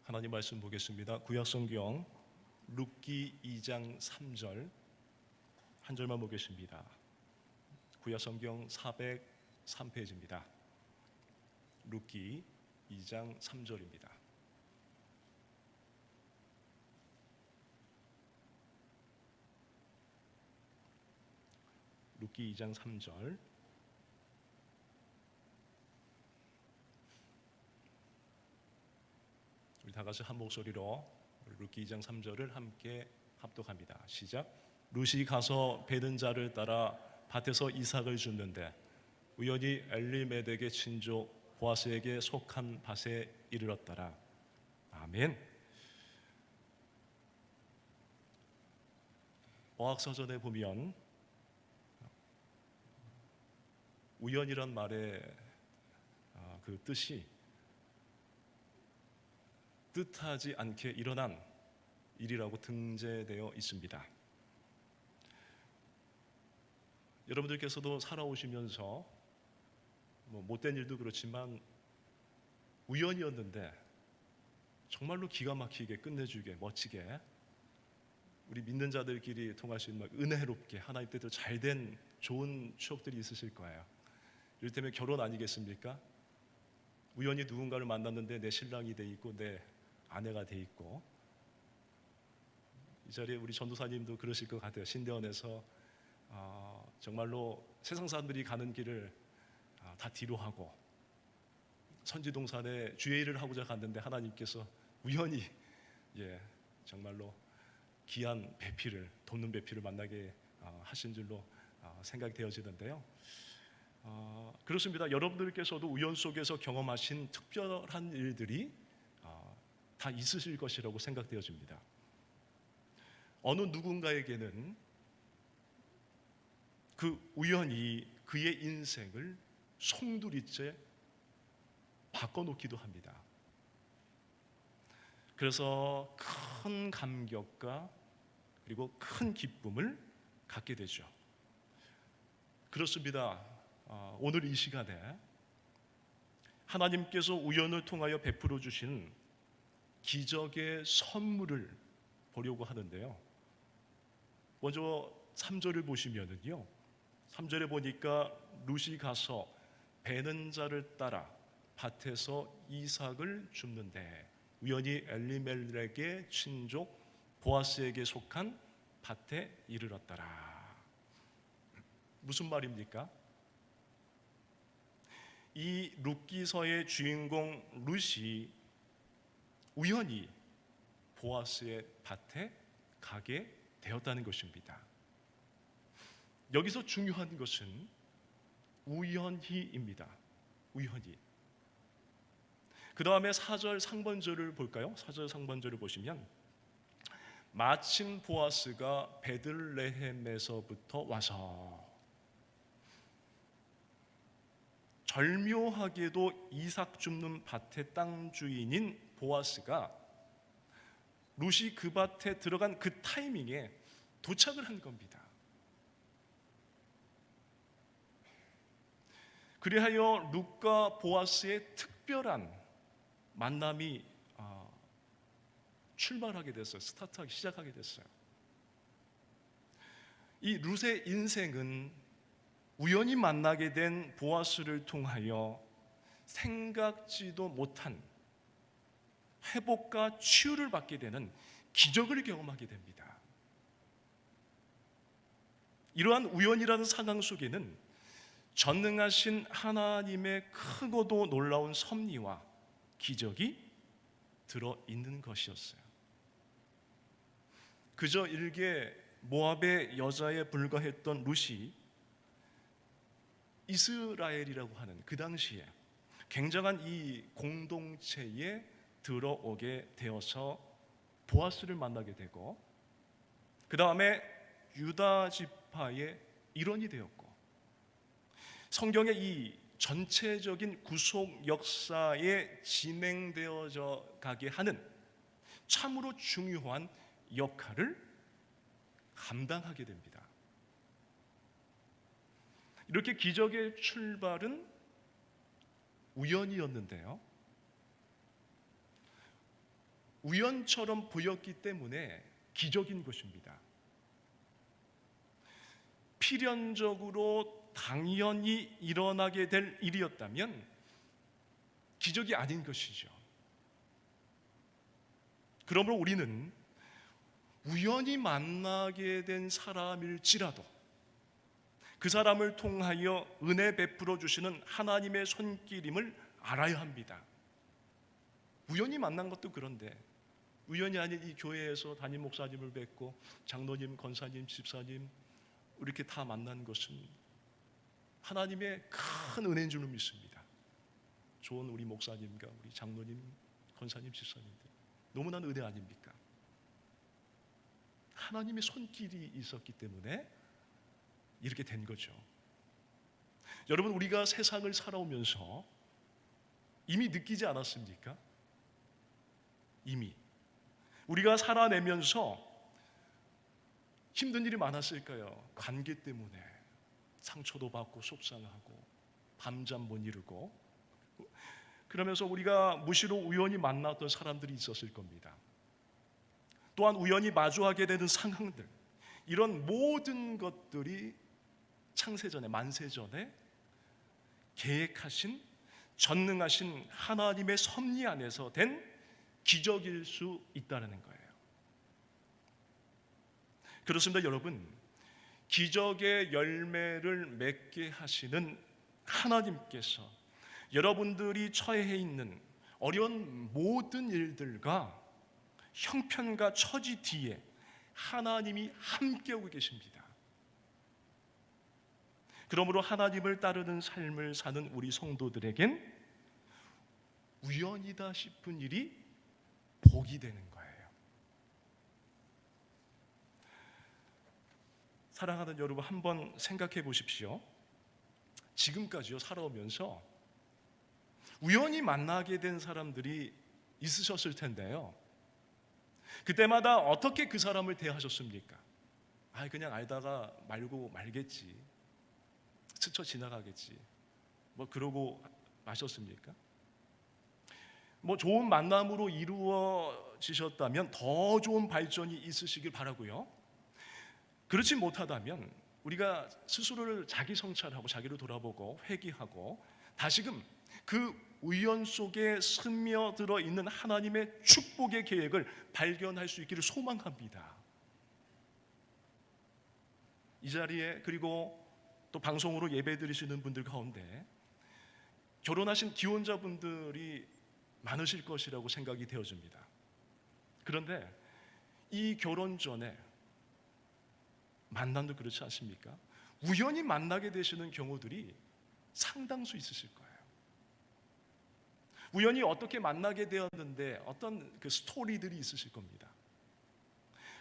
하나님 말씀 보겠습니다. 구약성경 룻기 2장 3절 한 절만 보겠습니다. 구약성경 403페이지입니다. 룻기 2장 3절입니다. 룻기 2장 3절. 우리 다 같이 한 목소리로 룻기 2장 3절을 함께 합독합니다. 시작. 룻이 가서 베든 자를 따라 밭에서 이삭을 줍는데 우연히 엘리멜렉의 친족 보아스에게 속한 밭에 이르렀더라. 아멘. 어학서전에 보면 우연이란 말의 그 뜻이 뜻하지 않게 일어난 일이라고 등재되어 있습니다. 여러분들께서도 살아오시면서 못된 일도 그렇지만 우연이었는데 정말로 기가 막히게 끝내주게 멋지게 우리 믿는 자들끼리 통할 수 있는 은혜롭게 하나님 뜻대로 잘된 좋은 추억들이 있으실 거예요. 이를테면 결혼 아니겠습니까? 우연히 누군가를 만났는데 내 신랑이 돼 있고 내 아내가 돼 있고, 이 자리에 우리 전도사님도 그러실 것 같아요. 신대원에서 정말로 세상 사람들이 가는 길을 다 뒤로 하고 선지동산에 주의 일을 하고자 갔는데 하나님께서 우연히 정말로 귀한 배필을, 돕는 배필을 만나게 하신 줄로 생각이 되어지는데요. 그렇습니다. 여러분들께서도 우연 속에서 경험하신 특별한 일들이 다 있으실 것이라고 생각되어집니다. 어느 누군가에게는 그 우연이 그의 인생을 송두리째 바꿔놓기도 합니다. 그래서 큰 감격과 그리고 큰 기쁨을 갖게 되죠. 그렇습니다. 오늘 이 시간에 하나님께서 우연을 통하여 베풀어 주신 기적의 선물을 보려고 하는데요. 먼저 3절을 보시면은요, 3절에 보니까 룻이 가서 베는 자를 따라 밭에서 이삭을 줍는데 우연히 엘리멜렉의 친족 보아스에게 속한 밭에 이르렀더라. 무슨 말입니까? 이 룻기서의 주인공 룻이 우연히 보아스의 밭에 가게 되었다는 것입니다. 여기서 중요한 것은 우연히입니다. 우연히. 그 다음에 4절 상반절을 볼까요? 4절 상반절을 보시면 마침 보아스가 베들레헴에서부터 와서, 절묘하게도 이삭 줍는 밭의 땅 주인인 보아스가 룻이 그 밭에 들어간 그 타이밍에 도착을 한 겁니다. 그리하여 룻과 보아스의 특별한 만남이 출발하게 됐어요. 스타트하기 시작하게 됐어요. 이 룻의 인생은 우연히 만나게 된 보아스를 통하여 생각지도 못한 회복과 치유를 받게 되는 기적을 경험하게 됩니다. 이러한 우연이라는 상황 속에는 전능하신 하나님의 크고도 놀라운 섭리와 기적이 들어있는 것이었어요. 그저 일개 모압의 여자에 불과했던 룻이 이스라엘이라고 하는 그 당시에 굉장한 이 공동체에 들어오게 되어서 보아스를 만나게 되고, 그 다음에 유다 지파의 일원이 되었고, 성경의 이 전체적인 구속 역사에 진행되어져 가게 하는 참으로 중요한 역할을 감당하게 됩니다. 이렇게 기적의 출발은 우연이었는데요, 우연처럼 보였기 때문에 기적인 것입니다. 필연적으로 당연히 일어나게 될 일이었다면 기적이 아닌 것이죠. 그러므로 우리는 우연히 만나게 된 사람일지라도 그 사람을 통하여 은혜 베풀어 주시는 하나님의 손길임을 알아야 합니다. 우연히 만난 것도 그런데 우연히 아닌 이 교회에서 담임 목사님을 뵙고 장로님, 권사님, 집사님 이렇게 다 만난 것은 하나님의 큰 은혜인 줄로 믿습니다. 좋은 우리 목사님과 우리 장로님, 권사님, 집사님들 너무나 은혜 아닙니까? 하나님의 손길이 있었기 때문에 이렇게 된 거죠. 여러분, 우리가 세상을 살아오면서 이미 느끼지 않았습니까? 이미 우리가 살아내면서 힘든 일이 많았을까요? 관계 때문에 상처도 받고 속상하고 밤잠 못 이루고 그러면서 우리가 무시로 우연히 만났던 사람들이 있었을 겁니다. 또한 우연히 마주하게 되는 상황들, 이런 모든 것들이 창세전에 만세전에 계획하신 전능하신 하나님의 섭리 안에서 된 기적일 수 있다는 거예요. 그렇습니다, 여러분. 기적의 열매를 맺게 하시는 하나님께서 여러분들이 처해 있는 어려운 모든 일들과 형편과 처지 뒤에 하나님이 함께하고 계십니다. 그러므로 하나님을 따르는 삶을 사는 우리 성도들에겐 우연이다 싶은 일이 복이 되는 거예요. 사랑하는 여러분, 한번 생각해 보십시오. 지금까지요, 살아오면서 우연히 만나게 된 사람들이 있으셨을 텐데요, 그때마다 어떻게 그 사람을 대하셨습니까? 그냥 알다가 말고 말겠지, 스쳐 지나가겠지, 뭐 그러고 마셨습니까? 뭐 좋은 만남으로 이루어지셨다면 더 좋은 발전이 있으시길 바라고요. 그렇지 못하다면 우리가 스스로를 자기 성찰하고 자기를 돌아보고 회개하고 다시금 그 우연 속에 스며들어 있는 하나님의 축복의 계획을 발견할 수 있기를 소망합니다. 이 자리에 그리고 또 방송으로 예배 드리시는 분들 가운데 결혼하신 기혼자분들이 많으실 것이라고 생각이 되어집니다. 그런데 이 결혼 전에 만남도 그렇지 않습니까? 우연히 만나게 되시는 경우들이 상당수 있으실 거예요. 우연히 어떻게 만나게 되었는데 어떤 그 스토리들이 있으실 겁니다.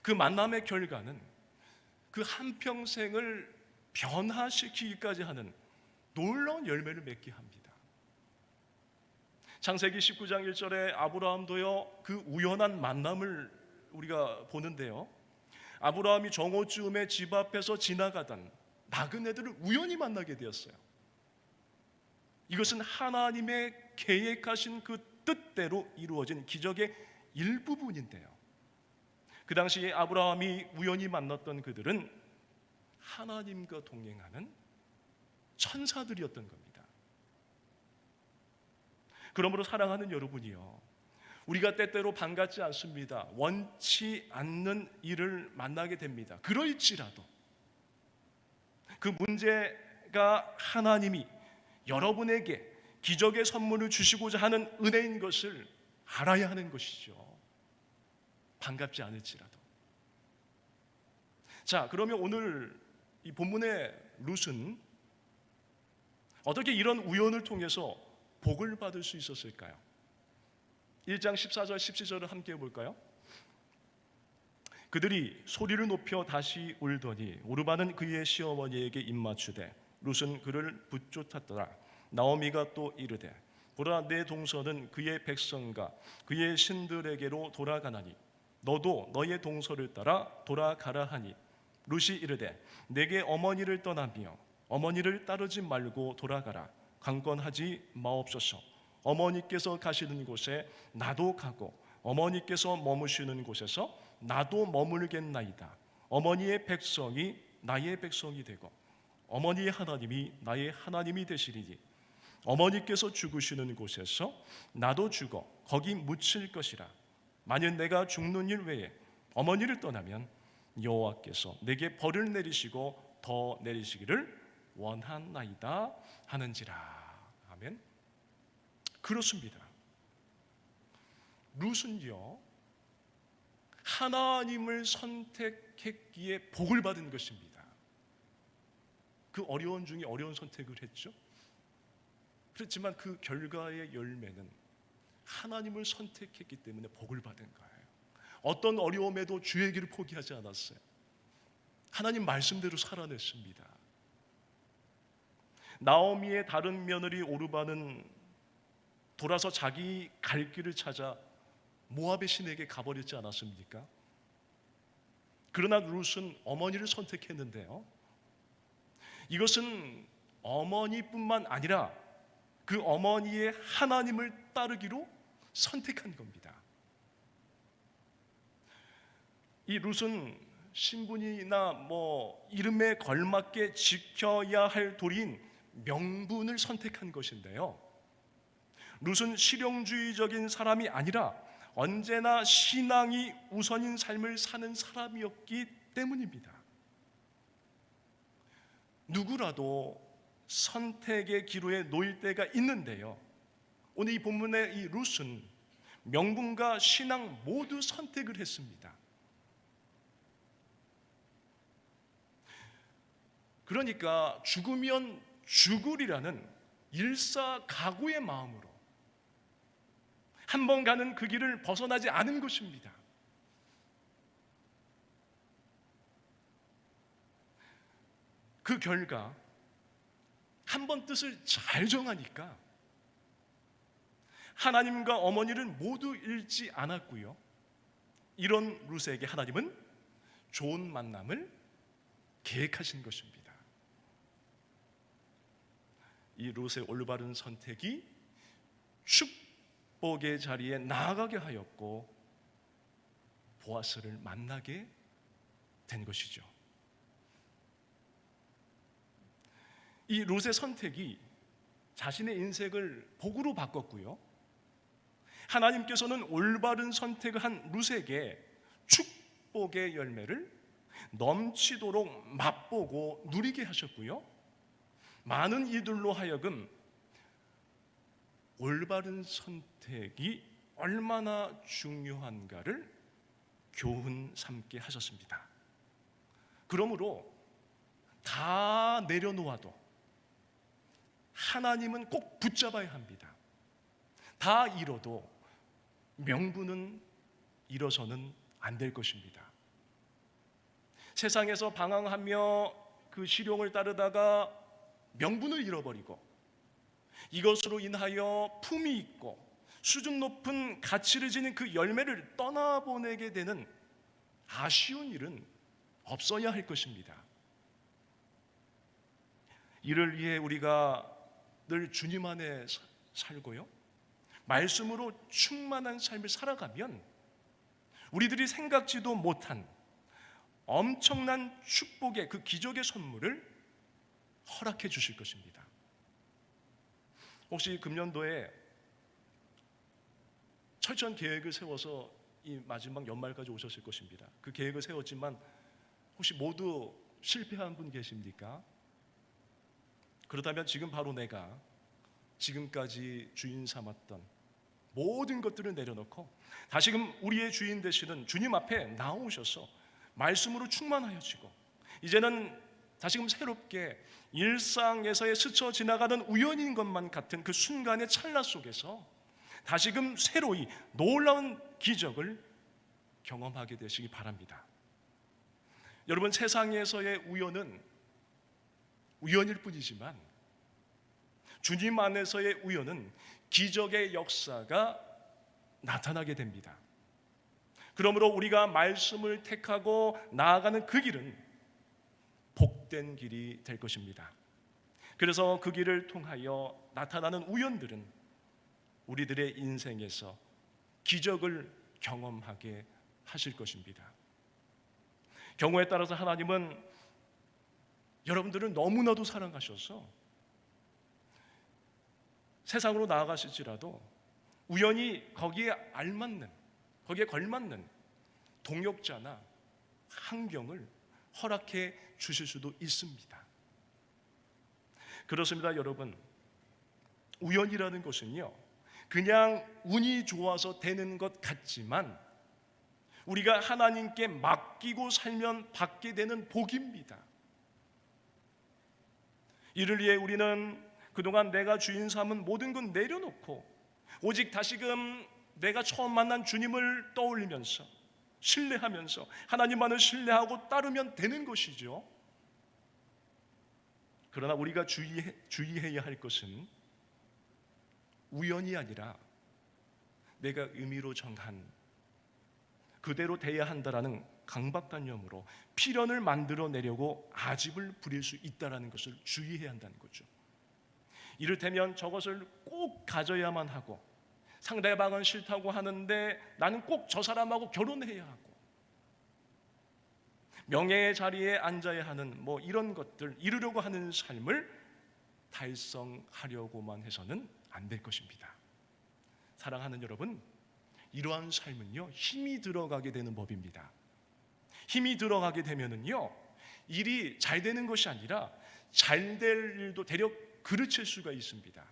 그 만남의 결과는 그 한평생을 변화시키기까지 하는 놀라운 열매를 맺게 합니다. 창세기 19장 1절에 아브라함도요, 그 우연한 만남을 우리가 보는데요, 아브라함이 정오쯤에 집 앞에서 지나가던 나그네들을 우연히 만나게 되었어요. 이것은 하나님의 계획하신 그 뜻대로 이루어진 기적의 일부분인데요, 그 당시에 아브라함이 우연히 만났던 그들은 하나님과 동행하는 천사들이었던 겁니다. 그러므로 사랑하는 여러분이요, 우리가 때때로 반갑지 않습니다. 원치 않는 일을 만나게 됩니다. 그럴지라도 그 문제가 하나님이 여러분에게 기적의 선물을 주시고자 하는 은혜인 것을 알아야 하는 것이죠. 반갑지 않을지라도. 자, 그러면 오늘 이 본문의 룻은 어떻게 이런 우연을 통해서 복을 받을 수 있었을까요? 1장 14절 17절을 함께 해볼까요? 그들이 소리를 높여 다시 울더니 오르바는 그의 시어머니에게 입맞추되 룻은 그를 붙쫓았더라. 나오미가 또 이르되 보라, 내 동서는 그의 백성과 그의 신들에게로 돌아가나니 너도 너의 동서를 따라 돌아가라 하니 룻이 이르되 내게 어머니를 떠나며 어머니를 따르지 말고 돌아가라. 강권하지 마옵소서. 어머니께서 가시는 곳에 나도 가고 어머니께서 머무시는 곳에서 나도 머물겠나이다. 어머니의 백성이 나의 백성이 되고 어머니의 하나님이 나의 하나님이 되시리니 어머니께서 죽으시는 곳에서 나도 죽어 거기 묻힐 것이라. 만일 내가 죽는 일 외에 어머니를 떠나면 여호와께서 내게 벌을 내리시고 더 내리시기를 원하나이다 하는지라. 아멘. 그렇습니다. 룻은요, 하나님을 선택했기에 복을 받은 것입니다. 그 어려운 중에 어려운 선택을 했죠. 그렇지만 그 결과의 열매는 하나님을 선택했기 때문에 복을 받은 거예요. 어떤 어려움에도 주의 길을 포기하지 않았어요. 하나님 말씀대로 살아냈습니다. 나오미의 다른 며느리 오르바는 돌아서 자기 갈 길을 찾아 모압의 신에게 가버렸지 않았습니까? 그러나 룻은 어머니를 선택했는데요, 이것은 어머니뿐만 아니라 그 어머니의 하나님을 따르기로 선택한 겁니다. 이 룻은 신분이나 이름에 걸맞게 지켜야 할 도리인 명분을 선택한 것인데요, 룻은 실용주의적인 사람이 아니라 언제나 신앙이 우선인 삶을 사는 사람이었기 때문입니다. 누구라도 선택의 기로에 놓일 때가 있는데요, 오늘 이 본문의 이 룻은 명분과 신앙 모두 선택을 했습니다. 그러니까 죽으면 죽으리라는 일사각오의 마음으로 한 번 가는 그 길을 벗어나지 않은 것입니다. 그 결과 한 번 뜻을 잘 정하니까 하나님과 어머니를 모두 잃지 않았고요, 이런 룻에게 하나님은 좋은 만남을 계획하신 것입니다. 이 룻의 올바른 선택이 축복의 자리에 나아가게 하였고 보아스를 만나게 된 것이죠. 이 룻의 선택이 자신의 인생을 복으로 바꿨고요, 하나님께서는 올바른 선택을 한 룻에게 축복의 열매를 넘치도록 맛보고 누리게 하셨고요, 많은 이들로 하여금 올바른 선택이 얼마나 중요한가를 교훈 삼게 하셨습니다. 그러므로 다 내려놓아도 하나님은 꼭 붙잡아야 합니다. 다 잃어도 명분은 잃어서는 안 될 것입니다. 세상에서 방황하며 그 실용을 따르다가 명분을 잃어버리고 이것으로 인하여 품위 있고 수준 높은 가치를 지닌 그 열매를 떠나보내게 되는 아쉬운 일은 없어야 할 것입니다. 이를 위해 우리가 늘 주님 안에 살고요, 말씀으로 충만한 삶을 살아가면 우리들이 생각지도 못한 엄청난 축복의 그 기적의 선물을 허락해 주실 것입니다. 혹시 금년도에 철저한 계획을 세워서 이 마지막 연말까지 오셨을 것입니다. 그 계획을 세웠지만 혹시 모두 실패한 분 계십니까? 그렇다면 지금 바로 내가 지금까지 주인 삼았던 모든 것들을 내려놓고 다시금 우리의 주인 되시는 주님 앞에 나오셔서 말씀으로 충만하여지고 이제는 다시금 새롭게 일상에서의 스쳐 지나가는 우연인 것만 같은 그 순간의 찰나 속에서 다시금 새로이 놀라운 기적을 경험하게 되시기 바랍니다. 여러분, 세상에서의 우연은 우연일 뿐이지만 주님 안에서의 우연은 기적의 역사가 나타나게 됩니다. 그러므로 우리가 말씀을 택하고 나아가는 그 길은 복된 길이 될 것입니다. 그래서 그 길을 통하여 나타나는 우연들은 우리들의 인생에서 기적을 경험하게 하실 것입니다. 경우에 따라서 하나님은 여러분들을 너무나도 사랑하셔서 세상으로 나아가실지라도 우연히 거기에 알맞는, 거기에 걸맞는 동역자나 환경을 허락해 주실 수도 있습니다. 그렇습니다, 여러분. 우연이라는 것은요, 그냥 운이 좋아서 되는 것 같지만 우리가 하나님께 맡기고 살면 받게 되는 복입니다. 이를 위해 우리는 그동안 내가 주인 삼은 모든 것 내려놓고 오직 다시금 내가 처음 만난 주님을 떠올리면서 신뢰하면서 하나님만을 신뢰하고 따르면 되는 것이죠. 그러나 우리가 주의해야 할 것은 우연이 아니라 내가 의미로 정한 그대로 돼야 한다라는 강박관념으로 필연을 만들어내려고 아집을 부릴 수 있다는 것을 주의해야 한다는 거죠. 이를테면 저것을 꼭 가져야만 하고 상대방은 싫다고 하는데 나는 꼭 저 사람하고 결혼해야 하고 명예의 자리에 앉아야 하는 이런 것들 이루려고 하는 삶을 달성하려고만 해서는 안 될 것입니다. 사랑하는 여러분, 이러한 삶은요 힘이 들어가게 되는 법입니다. 힘이 들어가게 되면은요 일이 잘 되는 것이 아니라 잘 될 일도 되려 그르칠 수가 있습니다.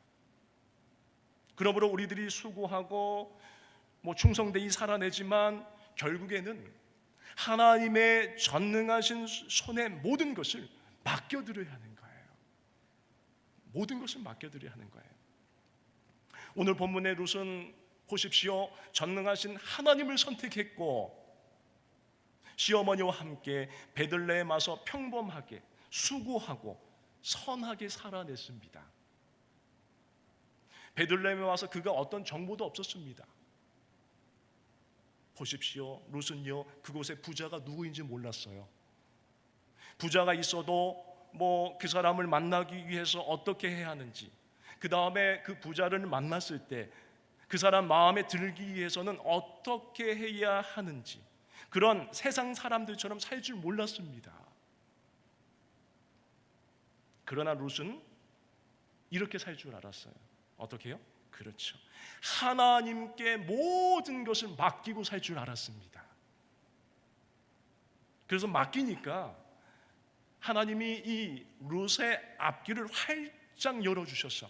그러므로 우리들이 수고하고 충성되이 살아내지만 결국에는 하나님의 전능하신 손에 모든 것을 맡겨드려야 하는 거예요. 모든 것을 맡겨드려야 하는 거예요. 오늘 본문의 룻은 보십시오. 전능하신 하나님을 선택했고 시어머니와 함께 베들레헴 와서 평범하게 수고하고 선하게 살아냈습니다. 베들레헴에 와서 그가 어떤 정보도 없었습니다. 보십시오. 룻은요 그곳에 부자가 누구인지 몰랐어요. 부자가 있어도 그 사람을 만나기 위해서 어떻게 해야 하는지, 그 다음에 그 부자를 만났을 때 그 사람 마음에 들기 위해서는 어떻게 해야 하는지, 그런 세상 사람들처럼 살 줄 몰랐습니다. 그러나 룻은 이렇게 살 줄 알았어요. 어떻게 해요? 그렇죠. 하나님께 모든 것을 맡기고 살 줄 알았습니다. 그래서 맡기니까 하나님이 이 룻의 앞길을 활짝 열어주셔서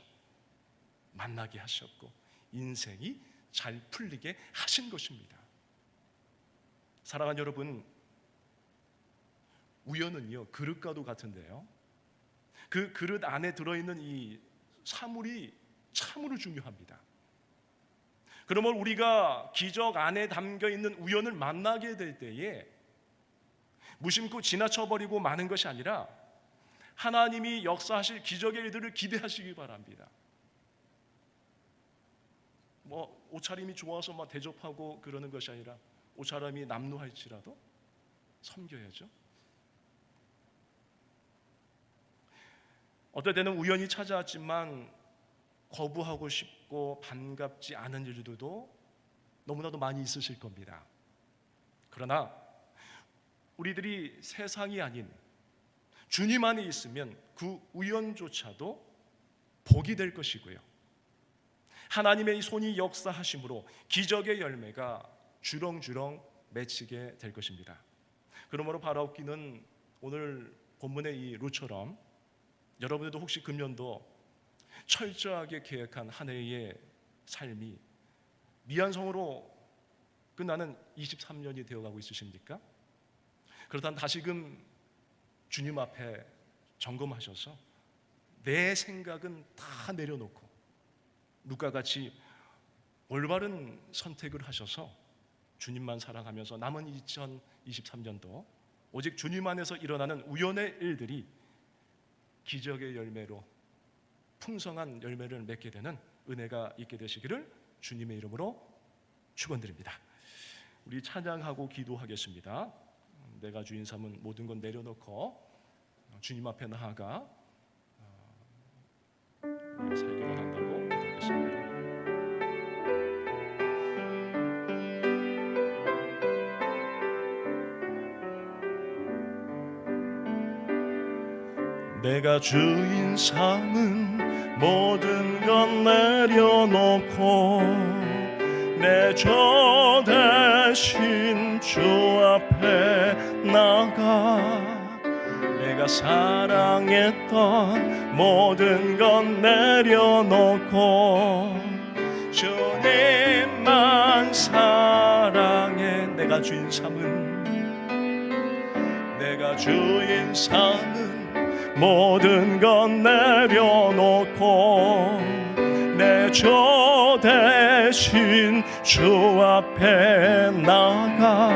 만나게 하셨고 인생이 잘 풀리게 하신 것입니다. 사랑하는 여러분, 우연은요 그릇과도 같은데요, 그 그릇 안에 들어있는 이 사물이 참으로 중요합니다. 그러면 우리가 기적 안에 담겨있는 우연을 만나게 될 때에 무심코 지나쳐버리고 마는 것이 아니라 하나님이 역사하실 기적의 일들을 기대하시기 바랍니다. 옷차림이 좋아서 대접하고 그러는 것이 아니라 옷차림이 남루할지라도 섬겨야죠. 어떨 때는 우연히 찾아왔지만 거부하고 싶고 반갑지 않은 일들도 너무나도 많이 있으실 겁니다. 그러나 우리들이 세상이 아닌 주님 안에 있으면 그 우연조차도 복이 될 것이고요, 하나님의 손이 역사하심으로 기적의 열매가 주렁주렁 맺히게 될 것입니다. 그러므로 바라옵기는 오늘 본문의 이 룻처럼 여러분들도 혹시 금년도 철저하게 계획한 한 해의 삶이 미완성으로 끝나는 23년이 되어가고 있으십니까? 그렇다면 다시금 주님 앞에 점검하셔서 내 생각은 다 내려놓고 룻과 같이 올바른 선택을 하셔서 주님만 사랑하면서 남은 2023년도 오직 주님 안에서 일어나는 우연의 일들이 기적의 열매로 풍성한 열매를 맺게 되는 은혜가 있게 되시기를 주님의 이름으로 축원드립니다. 우리 찬양하고 기도하겠습니다. 내가 주인 삼은 모든 건 내려놓고 주님 앞에 나아가 우리가 살기를 원한다고 기도하겠습니다. 내가 주인 삼은 모든 건 내려놓고 내 주 대신 주 앞에 나가 내가 사랑했던 모든 건 내려놓고 주님만 사랑해 내가 주인 삼은 모든 건 내려놓고 내 주 대신 주 앞에 나가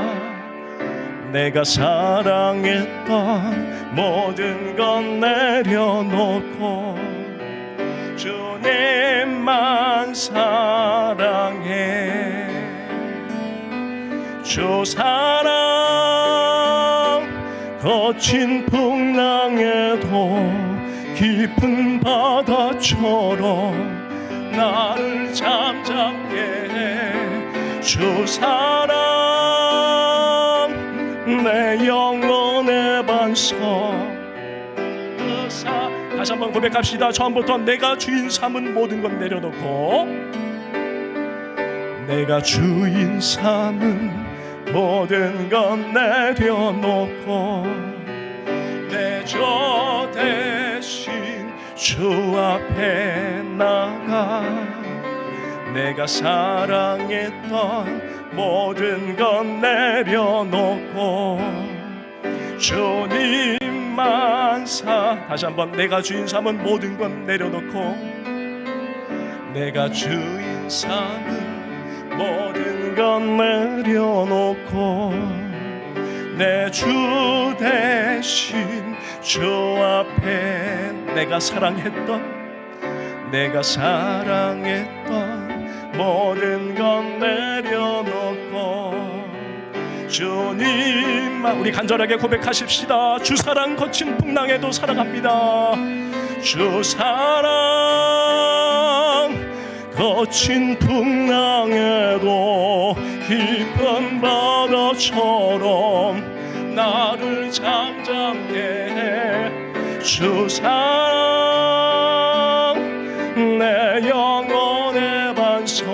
내가 사랑했던 모든 건 내려놓고 주님만 사랑해 주 사랑 거친 풍랑에도 깊은 바다처럼 나를 잠잠게 해 주 사랑 내 영혼의 반석 다시 한번 고백합시다. 처음부터 내가 주인 삼은 모든 건 내려놓고 내가 주인 삼은 모든 건 내려놓고 내 주 대신 주 앞에 나가 내가 사랑했던 모든 건 내려놓고 주님만 다시 한번 내가 주인 삼은 모든 건 내려놓고 내가 주인 삼은 모든 건 내려놓고 내 주 대신 주 앞에 내가 사랑했던 모든 건 내려놓고 주님만 우리 간절하게 고백하십시다. 주 사랑 거친 풍랑에도 사랑합니다. 주 사랑 거친 풍랑에도 깊은 바다처럼 나를 잠잠게 해 주 사랑 내 영혼의 반석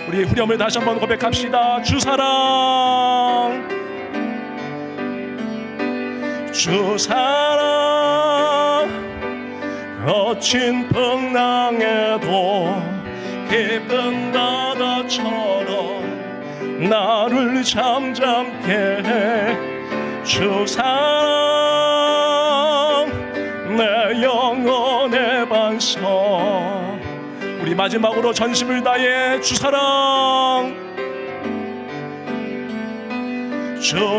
우리 후렴을 다시 한번 고백합시다. 주 사랑 거친 풍랑에도 깊은 바다처럼 나를 잠잠게 해 주 사랑 내 영혼의 반석 우리 마지막으로 전심을 다해 주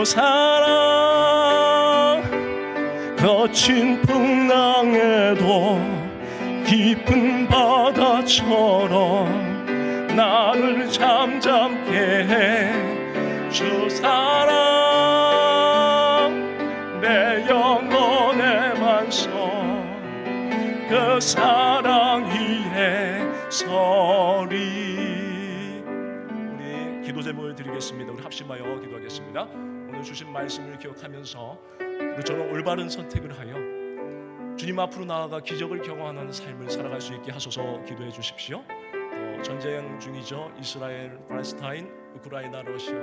사랑 거친 풍랑에도 깊은 바다처럼 나를 잠잠게 해 주 사랑 내 영혼의 반석 그 사랑 위에 서리 우리 기도 제목을 드리겠습니다. 우리 합심하여 기도하겠습니다. 오늘 주신 말씀을 기억하면서 우리 저는 올바른 선택을 하여 주님 앞으로 나아가 기적을 경험하는 삶을 살아갈 수 있게 하소서 기도해 주십시오. 전쟁 중이죠. 이스라엘, 팔레스타인, 우크라이나, 러시아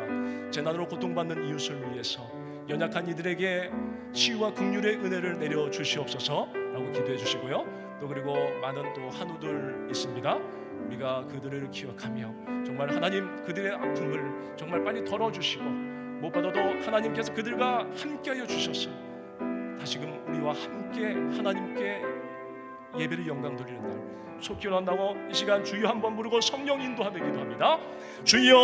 재난으로 고통받는 이웃을 위해서 연약한 이들에게 치유와 긍휼의 은혜를 내려 주시옵소서라고 기도해 주시고요. 또 그리고 많은 또 한우들 있습니다. 우리가 그들을 기억하며 정말 하나님 그들의 아픔을 정말 빨리 덜어주시고 무엇보다도 하나님께서 그들과 함께하여 주셔서 다시금 우리와 함께 하나님께 예배를 영광 돌리는 날 속히 일어난다고 이 시간 주여 한번 부르고 성령 인도하며 기도합니다. 주여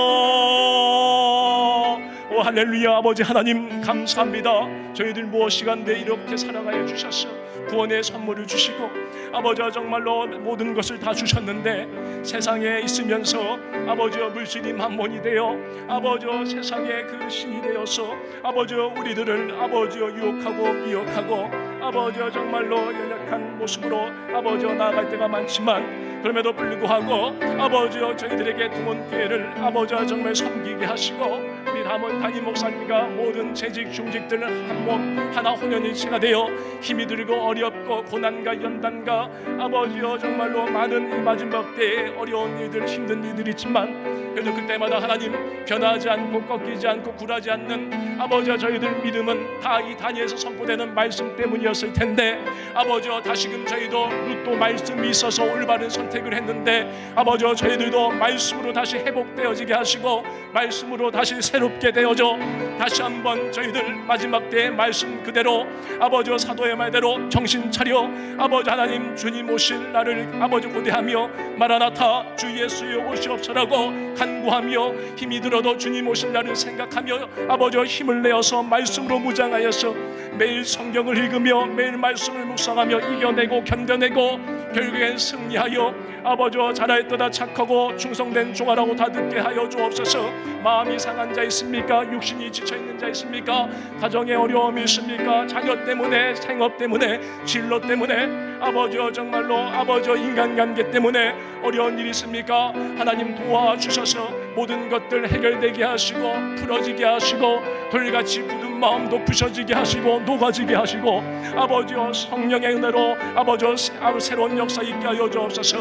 오 할렐루야. 아버지 하나님 감사합니다. 저희들 무엇 시간대 이렇게 살아가여 주셨어. 구원의 선물을 주시고 아버지와 정말로 모든 것을 다 주셨는데 세상에 있으면서 아버지와 물질이 만몬이 되어 아버지와 세상의 그 신이 되어서 아버지와 우리들을 아버지와 유혹하고 미혹하고 아버지와 정말로 연약한 모습으로 아버지와 나아갈 때가 많지만 그럼에도 불구하고 아버지여 저희들에게 등원교회를 아버지와 정말 섬기게 하시고 우리 담임 목사님과 모든 재직 중직들 한 몸 하나 혼연일체가 되어 힘이 들고 어렵고 고난과 연단과 아버지여 정말로 많은 이 마지막 때에 어려운 일들 힘든 일들이 있지만 그래도 그때마다 하나님 변하지 않고 꺾이지 않고 굴하지 않는 아버지와 저희들 믿음은 다 이 다니엘에서 선포되는 말씀 때문이었을 텐데 아버지와 다시금 저희도 또 말씀이 있어서 올바른 선택을 했는데 아버지와 저희들도 말씀으로 다시 회복되어지게 하시고 말씀으로 다시 새롭게 되어져 다시 한번 저희들 마지막 때의 말씀 그대로 아버지와 사도의 말대로 정신 차려 아버지 하나님 주님 오실 나를 아버지 고대하며 마라나타 주 예수의 오시옵소라고 간구하며 힘이 들어도 주님 오실 날을 생각하며 아버지와 힘을 내어서 말씀으로 무장하여서 매일 성경을 읽으며 매일 말씀을 묵상하며 이겨내고 견뎌내고 결국엔 승리하여 아버지와 잘하였도다 착하고 충성된 종아라고 다 듣게 하여 주옵소서. 마음이 상한 자 있습니까? 육신이 지쳐있는 자 있습니까? 가정에 어려움이 있습니까? 자녀 때문에 생업 때문에 진로 때문에 아버지여 정말로 아버지여 인간관계 때문에 어려운 일이 있습니까? 하나님 도와주셔서 모든 것들 해결되게 하시고 풀어지게 하시고 돌같이 굳은 마음도 부셔지게 하시고 녹아지게 하시고 아버지여 성령의 은혜로 아버지여 새로운 역사 있게 하여 주옵소서.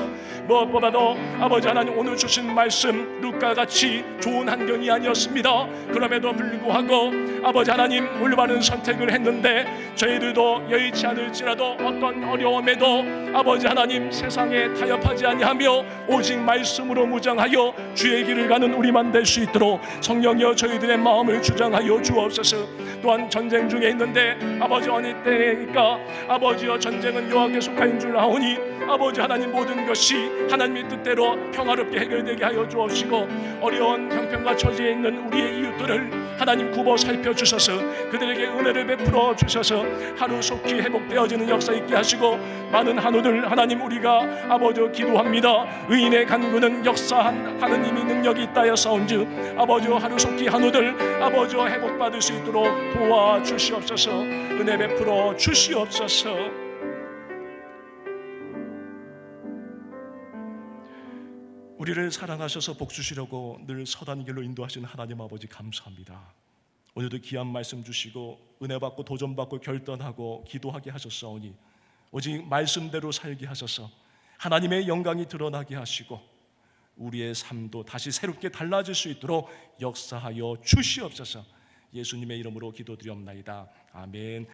무엇보다도 아버지 하나님 오늘 주신 말씀 루카같이 좋은 환경이 아니었습니다. 그럼에도 불구하고 아버지 하나님 올바른 선택을 했는데 저희들도 여의치 않을지라도 어떤 어려움에도 아버지 하나님 세상에 타협하지 아니하며 오직 말씀으로 무장하여 주의 길을 가는 우리만 될 수 있도록 성령이여 저희들의 마음을 주장하여 주옵소서. 또한 전쟁 중에 있는데 아버지 어느 때니까 아버지여 전쟁은 여호와께 속하인 줄 아오니 아버지 하나님 모든 것이 하나님의 뜻대로 평화롭게 해결되게 하여 주옵시고 어려운 형편과 처지에 있는 우리의 이웃들을 하나님 굽어 살펴주셔서 그들에게 은혜를 베풀어 주셔서 하루속히 회복되어지는 역사 있게 하시고 많은 한우들 하나님 우리가 아버지여 기도합니다. 의인의 간구는 역사하는 힘이 능력이 있다여 싸운즉 아버지여 하루속히 한우들 아버지여 회복받을 수 있도록 도와주시옵소서. 은혜 베풀어 주시옵소서. 우리를 사랑하셔서 복 주시려고 늘 선한 길로 인도하시는 하나님 아버지 감사합니다. 오늘도 귀한 말씀 주시고 은혜 받고 도전 받고 결단하고 기도하게 하셨사오니 오직 말씀대로 살게 하셔서 하나님의 영광이 드러나게 하시고 우리의 삶도 다시 새롭게 달라질 수 있도록 역사하여 주시옵소서. 예수님의 이름으로 기도드리옵나이다. 아멘.